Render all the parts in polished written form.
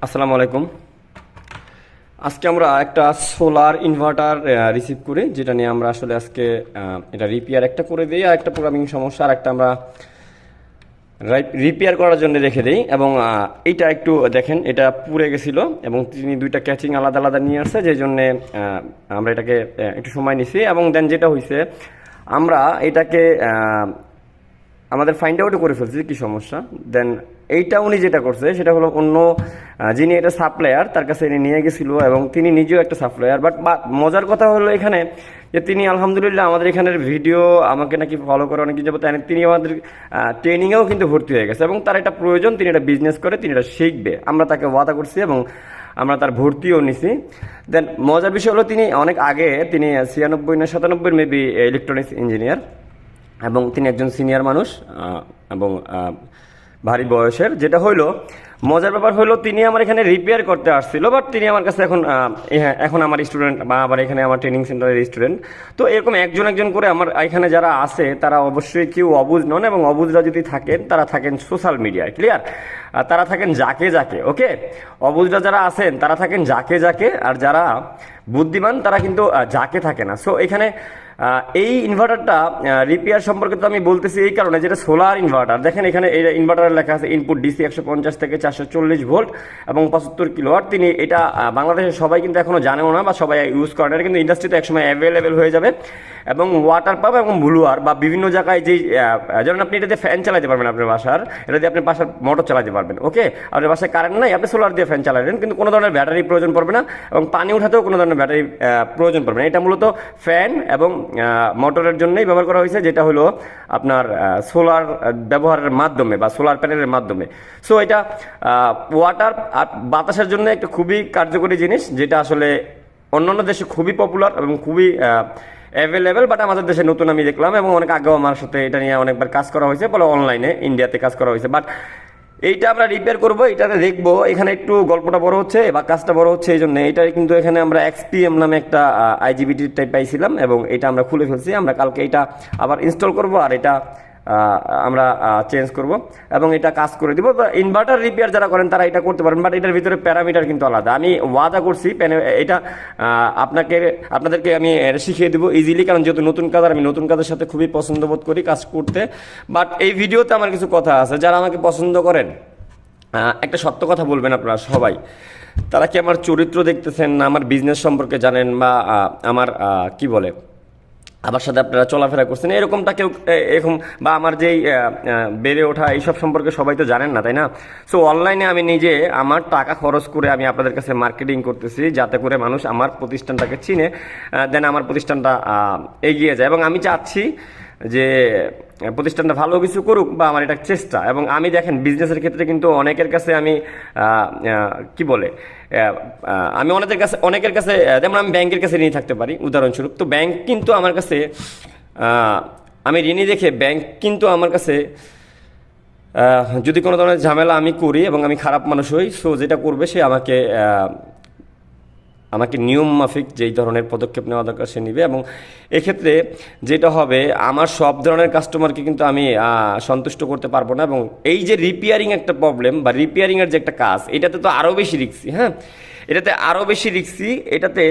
আসসালামু আলাইকুম। আজকে আমরা একটা সোলার ইনভার্টার রিসিভ করি, যেটা নিয়ে আমরা আসলে আজকে এটা রিপেয়ার একটা করে দিই, আর একটা প্রোগ্রামিং সমস্যা, আর একটা আমরা রিপেয়ার করার জন্য রেখে দিই। এবং এইটা একটু দেখেন, এটা পুড়ে গেছিলো এবং তিনি দুইটা ক্যাচিং আলাদা আলাদা নিয়ে আসছে, যেই জন্যে আমরা এটাকে একটু সময় নিছি। এবং দেন যেটা হয়েছে, আমরা এটাকে আমাদের ফাইন্ড আউটও করে ফেলছি কি সমস্যা। দেন এইটা উনি যেটা করছে সেটা হলো অন্য যিনি এটা সাপ্লায়ার তার কাছে এনে নিয়ে গেছিল, এবং তিনি নিজেও একটা সাপ্লায়ার। বাট মজার কথা হলো এখানে যে তিনি আলহামদুলিল্লাহ আমাদের এখানের ভিডিও আমাকে নাকি ফলো করে অনেক কিছু, তিনি আমাদের ট্রেনিংয়েও কিন্তু ভর্তি হয়ে গেছে, এবং তার এটা প্রয়োজন, তিনি এটা বিজনেস করে, তিনি এটা শিখবে। আমরা তাকে ওয়াদা করছি এবং আমরা তার ভর্তিও নিছি। দেন মজার বিষয় হলো তিনি অনেক আগে, তিনি 96 না 97 মেবি ইলেকট্রনিক্স ইঞ্জিনিয়ার, এবং তিনি একজন সিনিয়র মানুষ এবং ভারী বয়সের। যেটা হইলো মজার ব্যাপার হইলো, তিনি আমার এখানে রিপেয়ার করতে আসছিল, বাট তিনি আমার কাছে এখন আমার স্টুডেন্ট, বা আবার এখানে আমার ট্রেনিং সেন্টারের স্টুডেন্ট। তো এরকম একজন একজন করে আমার এখানে যারা আছে তারা অবশ্যই কেউ অবুঝ নন, এবং অবুঝরা যদি থাকেন তারা থাকেন সোশ্যাল মিডিয়ায়, ক্লিয়ার? তারা থাকেন যাকে যাকে, ওকে? অবুঝরা যারা আছেন তারা থাকেন যাকে যাকে, আর যারা বুদ্ধিমান তারা কিন্তু যাকে থাকে না। সো এখানে এই ইনভার্টারটা রিপেয়ার সম্পর্কে তো আমি বলতেছি এই কারণে, যেটা সোলার ইনভার্টার। দেখেন এখানে এই ইনভার্টারের লেখা আছে ইনপুট ডিসি 150 থেকে 440 ভোল্ট এবং 75 কিলোওয়াট। তিনি এটা বাংলাদেশের সবাই কিন্তু এখনো জানেও না, বা সবাই ইউজ করে না, কিন্তু ইন্ডাস্ট্রিতে একসময় অ্যাভেলেবেল হয়ে যাবে। এবং ওয়াটার পাম্প এবং ব্লুয়ার বা বিভিন্ন জায়গায় যেই যেমন আপনি এটাতে ফ্যান চালাতে পারবেন আপনার বাসার, এটা দিয়ে আপনি বাসার মোটর চালাতে পারবেন, ওকে? আপনার বাসায় কারেন্ট নাই, আপনি সোলার দিয়ে ফ্যান চালাবেন, কিন্তু কোনো ধরনের ব্যাটারি প্রয়োজন পড়বে না, এবং পানি উঠাতেও কোনো ধরনের ব্যাটারি প্রয়োজন পড়বে না। এটা মূলত ফ্যান এবং মোটরের জন্যই ব্যবহার করা হয়েছে, যেটা হলো আপনার সোলার ব্যবহারের মাধ্যমে বা সোলার প্যানেলের মাধ্যমে। সো এটা ওয়াটার আর বাতাসের জন্য একটা খুবই কার্যকরী জিনিস, যেটা আসলে অন্যান্য দেশে খুবই পপুলার এবং খুবই অ্যাভেলেবেল। বাট আমাদের দেশে নতুন আমি দেখলাম, এবং অনেক আগেও আমার সাথে এটা নিয়ে অনেকবার কাজ করা হয়েছে, বলে অনলাইনে ইন্ডিয়াতে কাজ করা হয়েছে। বাট এইটা আমরা রিপেয়ার করবো, এটাতে দেখবো এখানে একটু গল্পটা বড় হচ্ছে বা কাজটা বড় হচ্ছে, এই জন্য এটা কিন্তু এখানে আমরা এক্সপিএম নামে একটা আইজিবিটি টাইপ পাইছিলাম, এবং এটা আমরা খুলে ফেলছি। আমরা কালকে এটা আবার ইনস্টল করব, আর এটা আমরা চেঞ্জ করব এবং এটা কাজ করে দিব। ইনভার্টার রিপেয়ার যারা করেন তারা এটা করতে পারেন, বাট এটার ভিতরে প্যারামিটার কিন্তু আলাদা। আমি ওয়াদা করছি এটা আপনাদেরকে আমি শিখিয়ে দেবো ইজিলি, কারণ যেহেতু নতুন কাজ, আর আমি নতুন কাজের সাথে খুবই পছন্দ বোধ করি কাজ করতে। বাট এই ভিডিওতে আমার কিছু কথা আছে, যারা আমাকে পছন্দ করেন একটা সত্য কথা বলবেন আপনারা সবাই। তারা কি আমার চরিত্র দেখতেছেন, না আমার বিজনেস সম্পর্কে জানেন, বা আমার কি বলে আমার সাথে আপনারা চলাফেরা করছেন, এরকমটা কেউ এরকম, বা আমার যেই বেড়ে ওঠা এইসব সম্পর্কে সবাই তো জানেন না, তাই না? সো অনলাইনে আমি নিজে আমার টাকা খরচ করে আমি আপনাদের কাছে মার্কেটিং করতেছি, যাতে করে মানুষ আমার প্রতিষ্ঠানটাকে চিনে, দেন আমার প্রতিষ্ঠানটা এগিয়ে যায়। এবং আমি চাচ্ছি যে প্রতিষ্ঠানটা ভালো কিছু করুক, বা আমার এটা চেষ্টা। এবং আমি দেখেন বিজনেসের ক্ষেত্রে কিন্তু অনেকের কাছে আমি কি বলে আমি অনেকের কাছে যেমন আমি ব্যাংকের কাছে ঋণী থাকতে পারি উদাহরণস্বরূপ। তো ব্যাংক কিন্তু আমার কাছে আমি ঋণী দেখে ব্যাংক কিন্তু আমার কাছে যদি কোনো ধরনের ঝামেলা আমি করি এবং আমি খারাপ মানুষ হই, সো যেটা করবে সে আমাকে নিয়ম মাফিক যেই ধরনের পদক্ষেপ নেওয়া দরকার সে নিবে। এবং এক্ষেত্রে যেটা হবে, আমার সব ধরনের কাস্টমারকে কিন্তু আমি সন্তুষ্ট করতে পারবো না। এবং এই যে রিপেয়ারিং একটা প্রবলেম বা রিপেয়ারিংয়ের যে একটা কাজ, এটাতে তো আরও বেশি রিস্কি। হ্যাঁ, এটাতে আরও বেশি রিস্কি। এটাতে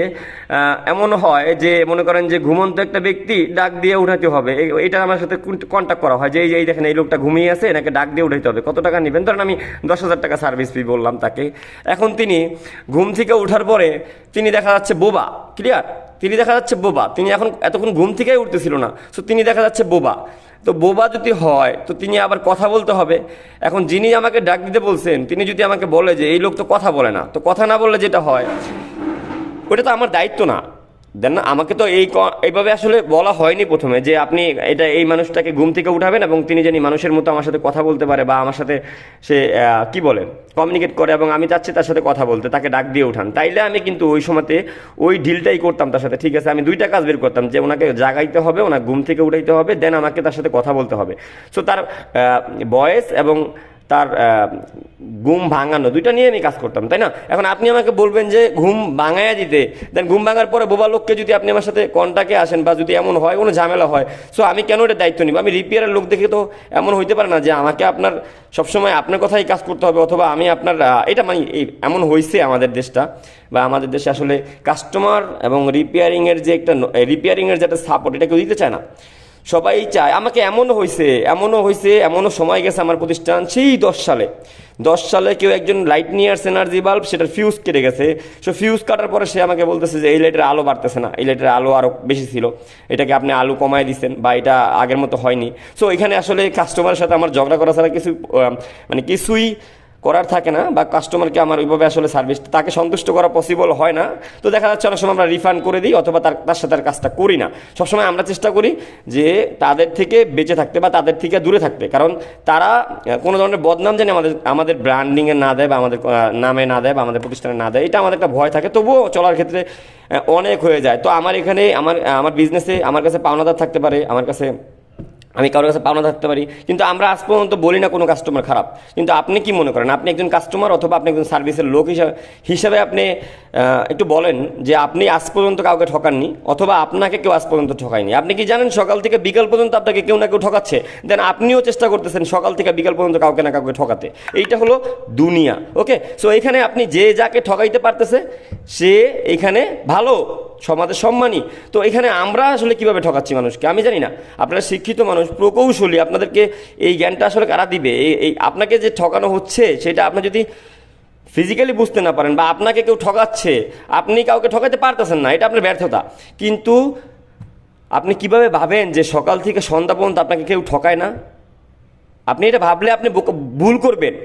এমন হয় যে মনে করেন যে ঘুমন্ত একটা ব্যক্তি ডাক দিয়ে উঠাতে হবে, এটা আমার সাথে কন্ট্যাক্ট করা হয় যে এই দেখেন এই লোকটা ঘুমিয়ে আছে, এনাকে ডাক দিয়ে উঠাইতে হবে, কত টাকা নেবেন? ধরেন আমি 10,000 টাকা সার্ভিস ফি বললাম তাকে। এখন তিনি ঘুম থেকে ওঠার পরে তিনি দেখা যাচ্ছে বোবা, ক্লিয়ার? তিনি দেখা যাচ্ছে বোবা, তিনি এখন এতক্ষণ ঘুম থেকেই উঠতেছিল না, সো তিনি দেখা যাচ্ছে বোবা। তো বোবা যদি হয় তো তিনি আবার কথা বলতে হবে। এখন যিনি আমাকে ডাক দিতে বলছেন তিনি যদি আমাকে বলে যে এই লোক তো কথা বলে না, তো কথা না বললে যেটা হয় ওটা তো আমার দায়িত্ব না, দেন না? আমাকে তো এইভাবে আসলে বলা হয়নি প্রথমে যে আপনি এই মানুষটাকে ঘুম থেকে উঠাবেন এবং তিনি জানি মানুষের মতো আমার সাথে কথা বলতে পারে, বা আমার সাথে সে কি বলে কমিউনিকেট করে, এবং আমি চাচ্ছি তার সাথে কথা বলতে, তাকে ডাক দিয়ে উঠান। তাইলে আমি কিন্তু ওই সময়তে ওই ডিলটাই করতাম তার সাথে, ঠিক আছে? আমি দুইটা কাজ বের করতাম, যে ওনাকে জাগাইতে হবে, ওনাকে ঘুম থেকে উঠাইতে হবে, দেন আমাকে তার সাথে কথা বলতে হবে। সো তার ভয়েস এবং তার ঘুম ভাঙানো, দুইটা নিয়ে আমি কাজ করতাম, তাই না? এখন আপনি আমাকে বলবেন যে ঘুম ভাঙাইয়া দিতে, দেন ঘুম ভাঙার পরে বোবা লোককে যদি আপনি আমার সাথে কন্টাক্টে আসেন বা যদি এমন হয় কোনো ঝামেলা হয়, সো আমি কেন এটা দায়িত্ব নিব? আমি রিপেয়ারের লোক দেখে তো এমন হইতে পারে না যে আমাকে আপনার সবসময় আপনার কথাই কাজ করতে হবে, অথবা আমি আপনার এটা মানে এমন হয়েছে আমাদের দেশটা, বা আমাদের দেশে আসলে কাস্টমার এবং রিপেয়ারিংয়ের যে একটা রিপেয়ারিংয়ের যে একটা সাপোর্ট, এটা কেউ দিতে চায় না। সবাই চায় আমাকে, এমনও সময় গেছে আমার প্রতিষ্ঠান সেই 10 সালে কেউ একজন লাইট নিয়ে আসছে এনার্জি বাল্ব, সেটার ফিউজ কেটে গেছে। সো ফিউজ কাটার পরে সে আমাকে বলতেছে যে এই লাইটের আলো বাড়তেছে না, এই লাইটের আলো আরও বেশি ছিল, এটাকে আপনি আলো কমায় দিচ্ছেন বা এটা আগের মতো হয়নি। সো এখানে আসলে কাস্টমারের সাথে আমার ঝগড়া করা ছাড়া কিছু মানে কিছুই করার থাকে না, বা কাস্টমারকে আমার ওইভাবে আসলে সার্ভিস তাকে সন্তুষ্ট করা পসিবল হয় না। তো দেখা যাচ্ছে অনেক সময় আমরা রিফান্ড করে দিই, অথবা তার সাথে আর কাজটা করি না। সবসময় আমরা চেষ্টা করি যে তাদের থেকে বেঁচে থাকতে বা তাদের থেকে দূরে থাকতে, কারণ তারা কোনো ধরনের বদনাম জানি আমাদের ব্র্যান্ডিংয়ে না দেয় বা আমাদের নামে না দেয় বা আমাদের প্রতিষ্ঠানে না দেয়, এটা আমাদের একটা ভয় থাকে। তবুও চলার ক্ষেত্রে অনেক হয়ে যায়। তো আমার এখানে আমার বিজনেসে আমার কাছে পাওনাদার থাকতে পারে, আমি কারোর কাছে পাওনা থাকতে পারি, কিন্তু আমরা আজ পর্যন্ত বলি না কোনো কাস্টমার খারাপ। কিন্তু আপনি কি মনে করেন, আপনি একজন কাস্টমার অথবা আপনি একজন সার্ভিসের লোক হিসাবে আপনি একটু বলেন যে আপনি আজ পর্যন্ত কাউকে ঠকাননি, অথবা আপনাকে কেউ আজ পর্যন্ত ঠকায়নি? আপনি কি জানেন সকাল থেকে বিকাল পর্যন্ত আপনাকে কেউ না কেউ ঠকাচ্ছে, দেন আপনিও চেষ্টা করতেছেন সকাল থেকে বিকাল পর্যন্ত কাউকে না কাউকে ঠকাতে। এইটা হলো দুনিয়া। ওকে, সো এখানে আপনি যে যাকে ঠকাইতে পারতেছে সে এখানে ভালো, সমাজের সম্মানী। তো এখানে আমরা আসলে কিভাবে ঠকাচ্ছি মানুষকে আমি জানি না। আপনারা শিক্ষিত মানুষ, প্রকৌশলী, আপনাদেরকে এই জ্ঞানটা আসলে কারা দিবে? এই আপনাকে যে ঠকানো হচ্ছে সেটা আপনি যদি ফিজিক্যালি বুঝতে না পারেন, বা আপনাকে কেউ ঠকাচ্ছে, আপনি কাউকে ঠকাতে পারতেছেন না, এটা আপনার ব্যর্থতা। কিন্তু আপনি কিভাবে ভাবেন যে সকাল থেকে সন্ধ্যা পর্যন্ত আপনাকে কেউ ঠকায় না? আপনি এটা ভাবলে আপনি ভুল করবেন।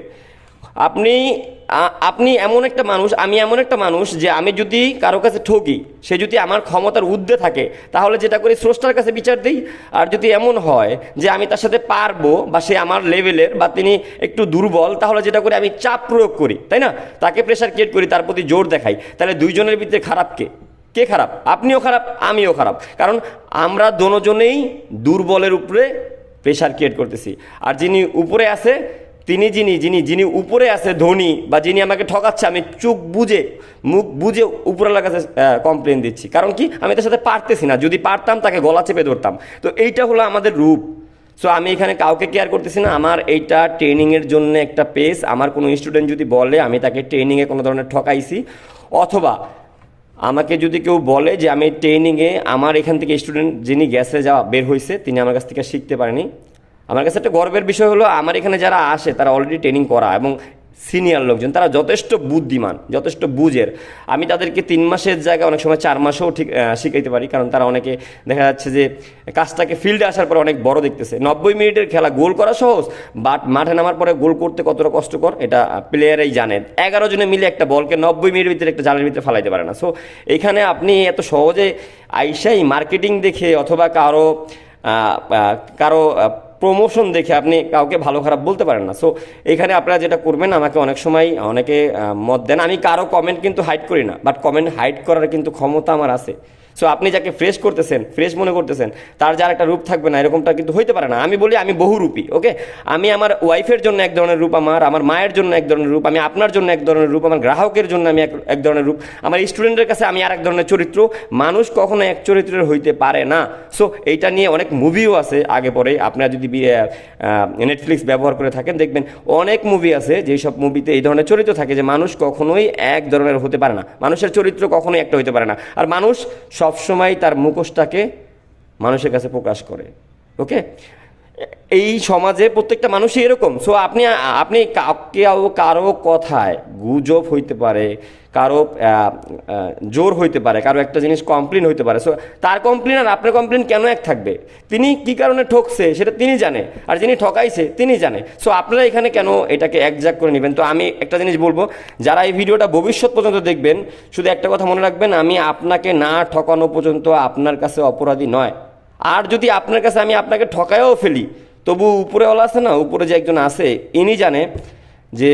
আপনি এমন একটা মানুষ, আমি এমন একটা মানুষ যে আমি যদি কারো কাছে ঠকি, সে যদি আমার ক্ষমতার ঊর্ধ্বে থাকে, তাহলে যেটা করি স্রষ্টার কাছে বিচার দিই। আর যদি এমন হয় যে আমি তার সাথে পারবো বা সে আমার লেভেলের বা তিনি একটু দুর্বল, তাহলে যেটা করি আমি চাপ প্রয়োগ করি, তাই না? তাকে প্রেশার ক্রিয়েট করি, তার প্রতি জোর দেখাই। তাহলে দুইজনের ভিতরে খারাপ কে খারাপ? আপনিও খারাপ, আমিও খারাপ, কারণ আমরা দুজনেই দুর্বলের উপরে প্রেশার ক্রিয়েট করতেছি। আর যিনি উপরে আছে যিনি উপরে আছে ধনী, বা যিনি আমাকে ঠকাচ্ছে, আমি মুখ বুঝে উপরওয়ালার কাছে কমপ্লেন দিচ্ছি। কারণ কি? আমি তার সাথে পারতেছি না। যদি পারতাম তাকে গলা চেপে ধরতাম। তো এইটা হলো আমাদের রূপ। সো আমি এখানে কাউকে কেয়ার করতেছি না। আমার এইটা ট্রেনিংয়ের জন্য একটা পেজ। আমার কোনো স্টুডেন্ট যদি বলে আমি তাকে ট্রেনিংয়ে কোনো ধরনের ঠকাইছি, অথবা আমাকে যদি কেউ বলে যে আমি ট্রেনিংয়ে আমার এখান থেকে স্টুডেন্ট যিনি গেছে বের হয়েছে, তিনি আমার কাছ থেকে শিখতে পারেনি, আমার কাছে একটা গর্বের বিষয় হলো আমার এখানে যারা আসে তারা অলরেডি ট্রেনিং করা এবং সিনিয়র লোকজন, তারা যথেষ্ট বুদ্ধিমান, যথেষ্ট বুঝের। আমি তাদেরকে 3 মাসের জায়গায় অনেক সময় 4 মাসেও ঠিক শিখাইতে পারি, কারণ তারা অনেকে দেখা যাচ্ছে যে কাজটাকে ফিল্ডে আসার পরে অনেক বড় দেখতেছে। 90 মিনিটের খেলা গোল করা সহজ, বাট মাঠে নামার পরে গোল করতে কতটা কষ্টকর এটা প্লেয়ারই জানেন। 11 জনে মিলে একটা বলকে 90 মিনিটের ভিতরে একটা জালের ভিতরে ফালাইতে পারে না। সো এখানে আপনি এত সহজে আইসাই মার্কেটিং দেখে অথবা কারো প্রমোশন দেখে আপনি কাউকে ভালো খারাপ বলতে পারেন না। সো এখানে আপনারা যেটা করবেন, আমাকে অনেক সময় অনেকে মত দেন, আমি কারো কমেন্ট কিন্তু হাইড করি না, বাট কমেন্ট হাইড করার কিন্তু ক্ষমতা আমার আছে। সো আপনি যাকে ফ্রেশ মনে করতেছেন, তার যার একটা রূপ থাকবে না, এরকমটা কিন্তু হইতে পারে না। আমি বলি আমি বহুরূপী। ওকে, আমি আমার ওয়াইফের জন্য এক ধরনের রূপ, আমার মায়ের জন্য এক ধরনের রূপ, আমি আপনার জন্য এক ধরনের রূপ, আমার গ্রাহকের জন্য আমি এক ধরনের রূপ, আমার স্টুডেন্টের কাছে আমি আর এক ধরনের চরিত্র। মানুষ কখনো এক চরিত্রের হইতে পারে না। সো এইটা নিয়ে অনেক মুভিও আছে আগে পরে। আপনারা যদি নেটফ্লিক্স ব্যবহার করে থাকেন, দেখবেন অনেক মুভি আছে যেই সব মুভিতে এই ধরনের চরিত্র থাকে যে মানুষ কখনোই এক ধরনের হতে পারে না, মানুষের চরিত্র কখনোই একটা হইতে পারে না। আর মানুষ সবসময় তার মুখোশটাকে মানুষের কাছে প্রকাশ করে। ওকে, এই সমাজে প্রত্যেকটা মানুষই এরকম। সো আপনি কারো কথায় গুজব হইতে পারে, কারো জোর হইতে পারে, কারো একটা জিনিস কমপ্লেন হইতে পারে। সো তার কমপ্লেন আর আপনার কমপ্লেন কেন এক থাকবে? তিনি কি কারণে ঠকছে সেটা তিনি জানে, আর যিনি ঠকাইছে তিনি জানে। সো আপনারা এখানে কেন এটাকে একজাক করে নেবেন? তো আমি একটা জিনিস বলবো, যারা এই ভিডিওটা ভবিষ্যৎ পর্যন্ত দেখবেন, শুধু একটা কথা মনে রাখবেন, আমি আপনাকে না ঠকানো পর্যন্ত আপনার কাছে অপরাধী নয়। আর যদি আপনার কাছে আমি আপনাকে ঠকায়ও ফেলি, তবু উপরেওয়ালা আছে না, উপরে যে একজন আছে, ইনি জানে যে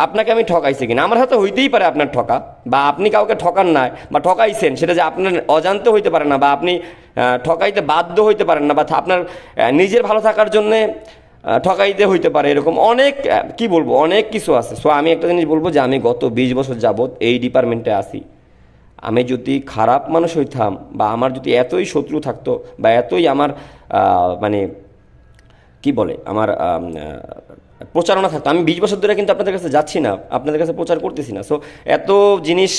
আপনাকে আমি ঠকাইছি কিনা। আমার হাতে হইতেই পারে আপনার ঠকা, বা আপনি কাউকে ঠকান নাই বা ঠকাইছেন, সেটা যে আপনার অজান্তে হইতে পারে না, বা আপনি ঠকাইতে বাধ্য হইতে পারেন না, বা আপনার নিজের ভালো থাকার জন্যে ঠকাইতে হইতে পারে, এরকম অনেক কি বলবো অনেক কিছু আছে। সো আমি একটা জিনিস বলবো যে আমি গত 20 বছর যাবৎ এই ডিপার্টমেন্টে আছি। আমি যদি খারাপ মানুষ হইতাম বা আমার যদি এতই শত্রু থাকতো বা এতই আমার মানে কি বলে আমার প্রচারণা থাকতো, আমি 20 বছর ধরে কিন্তু আপনাদের কাছে যাচ্ছি না, আপনাদের কাছে প্রচার করতেছি না। সো এত জিনিস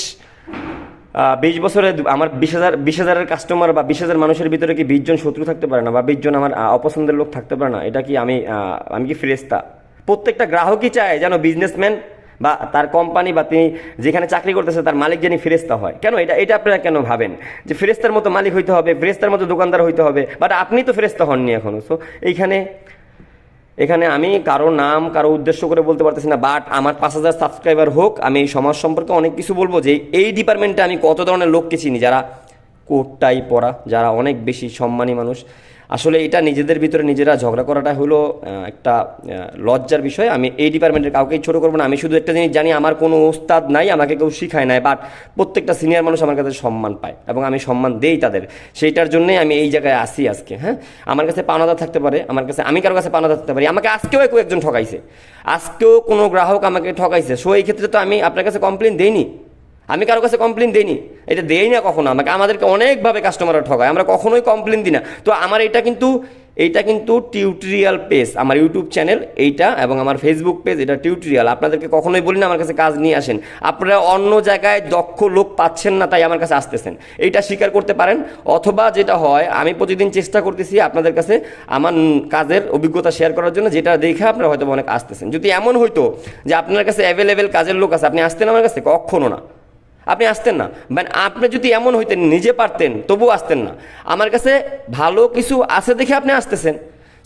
20 বছরে আমার 20,000 কাস্টমার বা 20,000 মানুষের ভিতরে কি 20 জন শত্রু থাকতে পারে না বা 20 জন আমার অপছন্দের লোক থাকতে পারে না? এটা কি আমি কি ফেরেশতা? প্রত্যেকটা গ্রাহকই চায় যেন বিজনেসম্যান বা তার কোম্পানি বা তিনি যেখানে চাকরি করতেছে তার মালিক যেন ফেরেশতা হয়। কেন এটা আপনারা কেন ভাবেন যে ফেরেশতার মতো মালিক হইতে হবে, ফেরেশতার মতো দোকানদার হইতে হবে? বাট আপনি তো ফেরেশতা হননি এখনো। সো এখানে আমি কারো নাম কারো উদ্দেশ্য করে বলতে পারতেছি না, বাট আমার 5,000 সাবস্ক্রাইবার হোক, আমি এই সমাজ সম্পর্কে অনেক কিছু বলবো যে এই ডিপার্টমেন্টে আমি কত ধরনের লোককে চিনি যারা কোট টাই পরা, যারা অনেক বেশি সম্মানী মানুষ। আসলে এটা নিজেদের ভিতরে নিজেরা ঝগড়া করাটা হলো একটা লজ্জার বিষয়। আমি এই ডিপার্টমেন্টের কাউকেই ছোটো করবো না। আমি শুধু একটা জিনিস জানি, আমার কোনো ওস্তাদ নাই, আমাকে কেউ শিখায় নাই, বাট প্রত্যেকটা সিনিয়র মানুষ আমার কাছে সম্মান পায় এবং আমি সম্মান দেই তাদের। সেইটার জন্যই আমি এই জায়গায় আসি আজকে। হ্যাঁ, আমার কাছে পাওনাদার থাকতে পারে, আমি কারো কাছে পাওনাদার থাকতে পারি, আমাকে আজকেও একজন ঠকাইছে, আজকেও কোনো গ্রাহক আমাকে ঠকাইছে। সো এই ক্ষেত্রে তো আমি আপনার কাছে কমপ্লেন দেইনি, আমি কারো কাছে কমপ্লেন দিইনি, এটা দেই না কখনো। আমাদেরকে অনেকভাবে কাস্টমাররা ঠকায়, আমরা কখনোই কমপ্লেন দিই না। তো আমার এইটা কিন্তু টিউটোরিয়াল পেজ, আমার ইউটিউব চ্যানেল এইটা এবং আমার ফেসবুক পেজ এটা টিউটোরিয়াল। আপনাদেরকে কখনোই বলি না আমার কাছে কাজ নিয়ে আসেন, আপনারা অন্য জায়গায় দক্ষ লোক পাচ্ছেন না তাই আমার কাছে আসতেছেন, এইটা স্বীকার করতে পারেন। অথবা যেটা হয়, আমি প্রতিদিন চেষ্টা করতেছি আপনাদের কাছে আমার কাজের অভিজ্ঞতা শেয়ার করার জন্য, যেটা দেখে আপনারা হয়তো অনেক আসতেছেন। যদি এমন হইতো যে আপনার কাছে অ্যাভেলেবেল কাজের লোক আছে, আপনি আসতেন আমার কাছে? কখনো না, আপনি আসতেন না। মানে আপনি যদি এমন হইতেন নিজে পারতেন তবুও আসতেন না। আমার কাছে ভালো কিছু আছে দেখে আপনি আসতেছেন।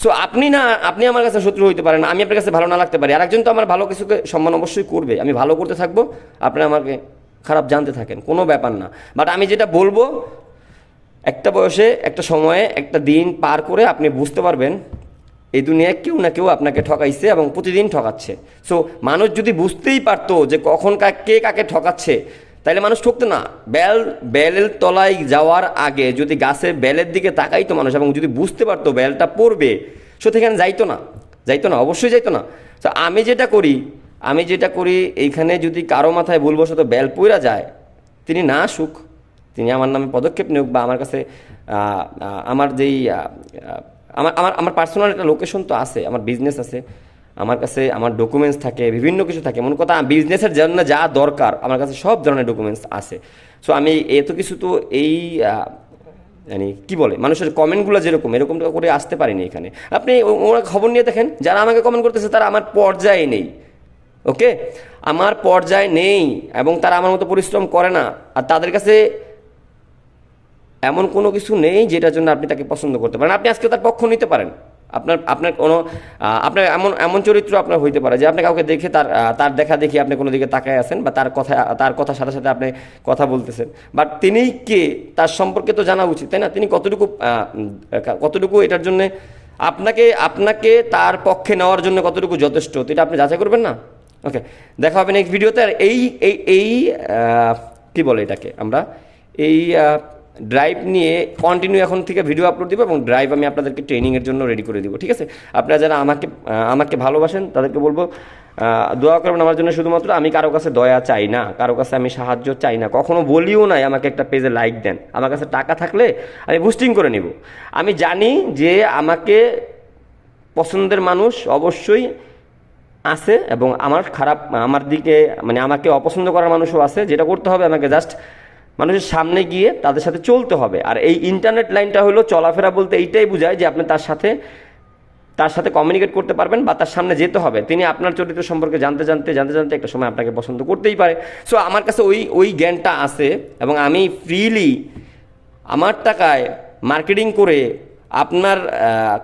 সো আপনি আমার কাছে শত্রু হইতে পারেন না, আমি আপনার কাছে ভালো না লাগতে পারি। আরেকজন তো আমার ভালো কিছুকে সম্মান অবশ্যই করবে, আমি ভালো করতে থাকবো, আপনারা আমাকে খারাপ জানতে থাকেন, কোনো ব্যাপার না। বাট আমি যেটা বলবো, একটা বয়সে একটা সময়ে একটা দিন পার করে আপনি বুঝতে পারবেন এই দুনিয়ায় কেউ না কেউ আপনাকে ঠকাইছে এবং প্রতিদিন ঠকাচ্ছে। সো মানুষ যদি বুঝতেই পারতো যে কখন কে কাকে ঠকাচ্ছে, তাইলে মানুষ ঠকতো না। বেলের তলায় যাওয়ার আগে যদি গাছের বেলের দিকে তাকাইতো মানুষ এবং যদি বুঝতে পারতো বেলটা পড়বে, সো সেখানে যাইতো না, অবশ্যই যাইতো না। তো আমি যেটা করি এইখানে যদি কারো মাথায় ভুলবশত বেল পইরা যায়, তিনি না আসুক, তিনি আমার নামে পদক্ষেপ নেউক বা আমার কাছে আমার যেই আমার পার্সোনাল একটা লোকেশন তো আছে, আমার বিজনেস আছে, আমার কাছে আমার ডকুমেন্টস থাকে, বিভিন্ন কিছু থাকে। মনে কথা বিজনেসের জন্য যা দরকার আমার কাছে সব ধরনের ডকুমেন্টস আছে। সো আমি এত কিছু তো এই মানে কি বলে মানুষের কমেন্টগুলো এরকম করে আসতে পারিনি এখানে। আপনি ওরা খবর নিয়ে দেখেন, যারা আমাকে কমেন্ট করতেছে তারা আমার পর্যায়ে নেই, ওকে, আমার পর্যায়ে নেই এবং তারা আমার মতো পরিশ্রম করে না। আর তাদের কাছে এমন কোনো কিছু নেই যেটার জন্য আপনি তাকে পছন্দ করতে পারেন। আপনি আজকে তার পক্ষ নিতে পারেন, আপনার কোনো আপনার এমন চরিত্র আপনার হইতে পারে যে আপনি কাউকে দেখে তার দেখা দেখি আপনি কোনো দিকে তাকায় আছেন বা তার কথার সাথে সাথে আপনি কথা বলতেছেন, বাট তিনি কে তার সম্পর্কে তো জানা উচিত, তাই না? তিনি কতটুকু এটার জন্য আপনাকে তার পক্ষে নেওয়ার জন্য কতটুকু যথেষ্ট, তো এটা আপনি যাচাই করবেন না। ওকে, দেখা হবে নেক্সট ভিডিওতে। আর এই কি বলে এটাকে আমরা এই ড্রাইভ নিয়ে কন্টিনিউ এখন থেকে ভিডিও আপলোড দিব এবং ড্রাইভ আমি আপনাদেরকে ট্রেনিংয়ের জন্য রেডি করে দিব, ঠিক আছে? আপনারা যারা আমাকে ভালোবাসেন তাদেরকে বলবো দোয়া করবেন আমার জন্য। শুধুমাত্র আমি কারো কাছে দয়া চাই না, কারো কাছে আমি সাহায্য চাই না, কখনো বলিও নাই আমাকে একটা পেজে লাইক দেন। আমার কাছে টাকা থাকলে আমি বুস্টিং করে নিব। আমি জানি যে আমাকে পছন্দের মানুষ অবশ্যই আছে এবং আমার দিকে মানে আমাকে অপছন্দ করার মানুষও আছে। যেটা করতে হবে, আমাকে জাস্ট মানুষের সামনে গিয়ে তাদের সাথে চলতে হবে। আর এই ইন্টারনেট লাইনটা হলো চলাফেরা বলতে এইটাই বোঝায় যে আপনি তার সাথে কমিউনিকেট করতে পারবেন বা তার সামনে যেতে হবে। তিনি আপনার চরিত্র সম্পর্কে জানতে একটা সময় আপনাকে পছন্দ করতেই পারে। সো আমার কাছে ওই জ্ঞানটা আছে এবং আমি ফ্রিলি আমার টাকায় মার্কেটিং করে আপনার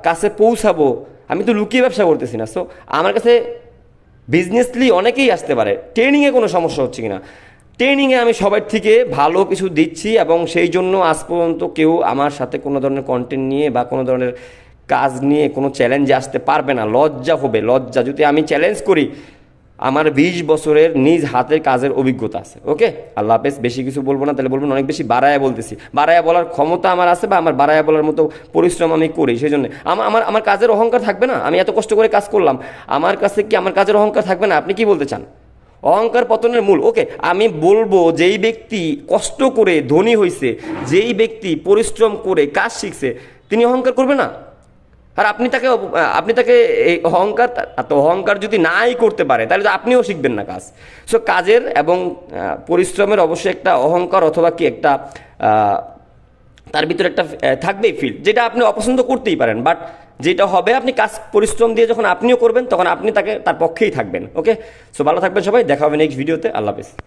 কাছে পৌঁছাবো। আমি তো লুকিয়ে ব্যবসা করতেছি না। সো আমার কাছে বিজনেসলি অনেকেই আসতে পারে। ট্রেনিংয়ে কোনো সমস্যা হচ্ছে কিনা, ট্রেনিংয়ে আমি সবার থেকে ভালো কিছু দিচ্ছি এবং সেই জন্য আজ পর্যন্ত কেউ আমার সাথে কোনো ধরনের কন্টেন্ট নিয়ে বা কোনো ধরনের কাজ নিয়ে কোনো চ্যালেঞ্জে আসতে পারবে না। লজ্জা হবে, লজ্জা। যদি আমি চ্যালেঞ্জ করি আমার 20 বছরের নিজ হাতের কাজের অভিজ্ঞতা আছে। ওকে, আল্লাহ হাফেজ। বেশি কিছু বলবো না, তাহলে বলবেন অনেক বেশি বাড়ায়া বলতেছি। বাড়ায়া বলার ক্ষমতা আমার আছে, বা আমার বাড়ায়া বলার মতো পরিশ্রম আমি করি, সেই জন্য আমার কাজের অহংকার থাকবে না? আমি এত কষ্ট করে কাজ করলাম, আমার কাছে কি আমার কাজের অহংকার থাকবে না? আপনি কি বলতে চান? অহংকার পতনের মূল। ওকে, আমি বলবো যেই ব্যক্তি কষ্ট করে ধনী হয়েছে, যেই ব্যক্তি পরিশ্রম করে কাজ শিখছে, তিনি অহংকার করবে না? আর আপনি তাকে এই অহংকার যদি নাই করতে পারে, তাহলে তো আপনিও শিখবেন না কাজ। সো কাজের এবং পরিশ্রমের অবশ্যই একটা অহংকার অথবা কি একটা তার ভিতরে একটা থাকবেই ফিল, যেটা আপনি অপছন্দ করতেই পারেন, বাট যেটা হবে, আপনি কাজ পরিশ্রম দিয়ে যখন আপনিও করবেন, তখন আপনি তার পক্ষেই থাকবেন। ওকে, সো ভালো থাকবেন সবাই, দেখা হবে নেক্সট ভিডিওতে। আল্লাহ হাফেজ।